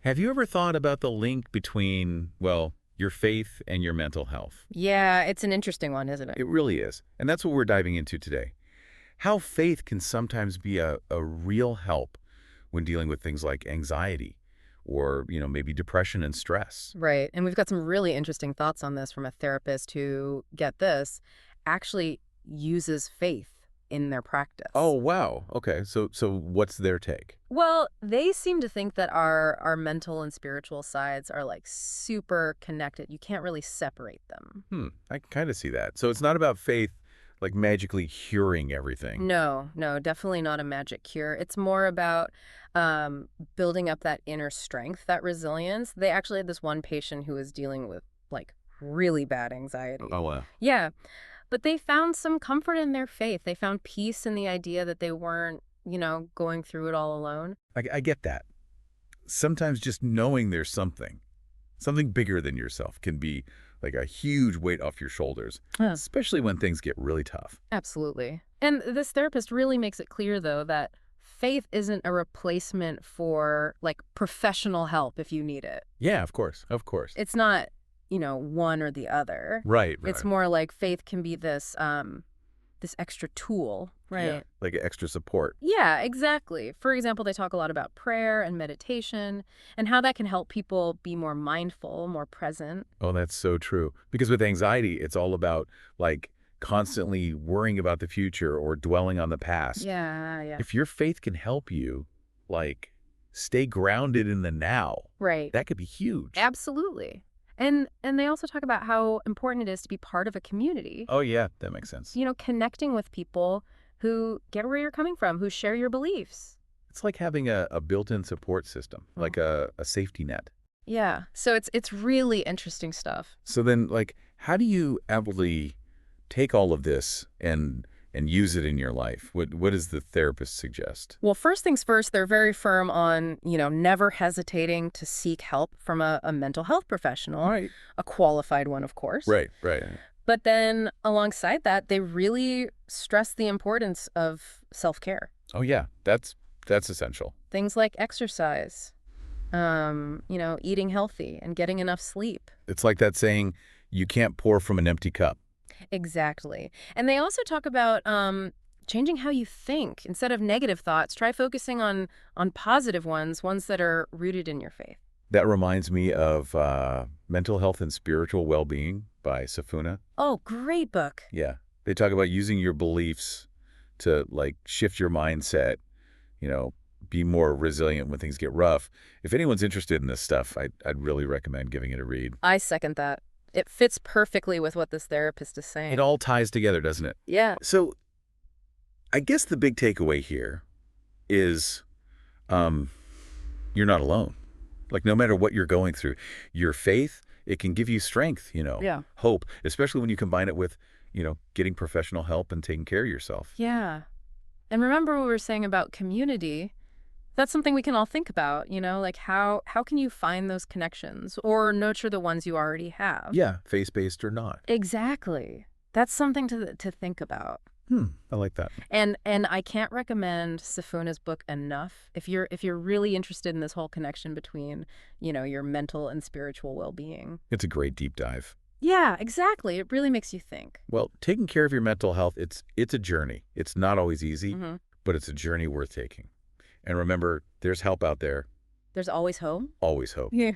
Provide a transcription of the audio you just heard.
Have you ever thought about the link between, well, your faith and your mental health? Yeah, it's an interesting one, isn't it? It really is. And that's what we're diving into today. How faith can sometimes be a real help when dealing with things like anxiety or, maybe depression and stress. Right. And we've got some really interesting thoughts on this from a therapist who, get this, actually uses faith in their Oh, practice. wow. Okay. So what's their take? Well, they seem to think that our mental and spiritual sides are like super connected. You can't really separate them. I can kind of see that. So it's not about faith like magically curing everything. No, no, definitely not a magic cure. It's more about building up that inner strength, that resilience. They actually had this one patient who was dealing with like really bad anxiety. Oh, wow. Yeah, but they found some comfort in their faith. They found peace in the idea that they weren't, going through it all alone. I get that. Sometimes just knowing there's something bigger than yourself can be like a huge weight off your shoulders, Yeah. especially when things get really tough. Absolutely. And this therapist really makes it clear, though, that faith isn't a replacement for like professional help if you need it. Yeah, of course. Of course. It's not, one or the other. Right, It's right. more like faith can be this extra tool, Yeah. right? Like extra support. Yeah, exactly. For example, they talk a lot about prayer and meditation and how that can help people be more mindful, more present. Oh, that's so true. Because with anxiety, it's all about like constantly worrying about the future or dwelling on the past. Yeah, yeah. If your faith can help you, like, stay grounded in the now, Right. that could be huge. Absolutely. And they also talk about how important it is to be part of a community. Oh, yeah, that makes sense. Connecting with people who get where you're coming from, who share your beliefs. It's like having a built-in support system, like a safety net. Yeah. So it's really interesting stuff. So then, like, how do you actually take all of this and use it in your life? What does the therapist suggest? Well, first things first, they're very firm on, never hesitating to seek help from a mental health professional, Right. a qualified one, of course. Right, right. But then alongside that, they really stress the importance of self-care. Oh, yeah, that's essential. Things like exercise, eating healthy and getting enough sleep. It's like that saying, you can't pour from an empty cup. Exactly. And they also talk about changing how you think. Instead of negative thoughts, try focusing on positive ones that are rooted in your faith. That reminds me of Mental Health and Spiritual Well-Being by Safuna. Oh, great book. Yeah. They talk about using your beliefs to, like, shift your mindset, be more resilient when things get rough. If anyone's interested in this stuff, I'd really recommend giving it a read. I second that. It fits perfectly with what this therapist is saying. It all ties together, doesn't it? Yeah. So I guess the big takeaway here is you're not alone. Like, no matter what you're going through, your faith, it can give you strength, Yeah. hope, especially when you combine it with, getting professional help and taking care of yourself. Yeah. And remember what we were saying about community? That's something we can all think about, like how can you find those connections or nurture the ones you already have? Yeah, faith-based or not. Exactly. That's something to think about. I like that. And I can't recommend Safuna's book enough. If you're really interested in this whole connection between, your mental and spiritual well-being. It's a great deep dive. Yeah, exactly. It really makes you think. Well, taking care of your mental health, it's a journey. It's not always easy, Hmm. but it's a journey worth taking. And remember, there's help out there, There's always hope. always hope. Yeah.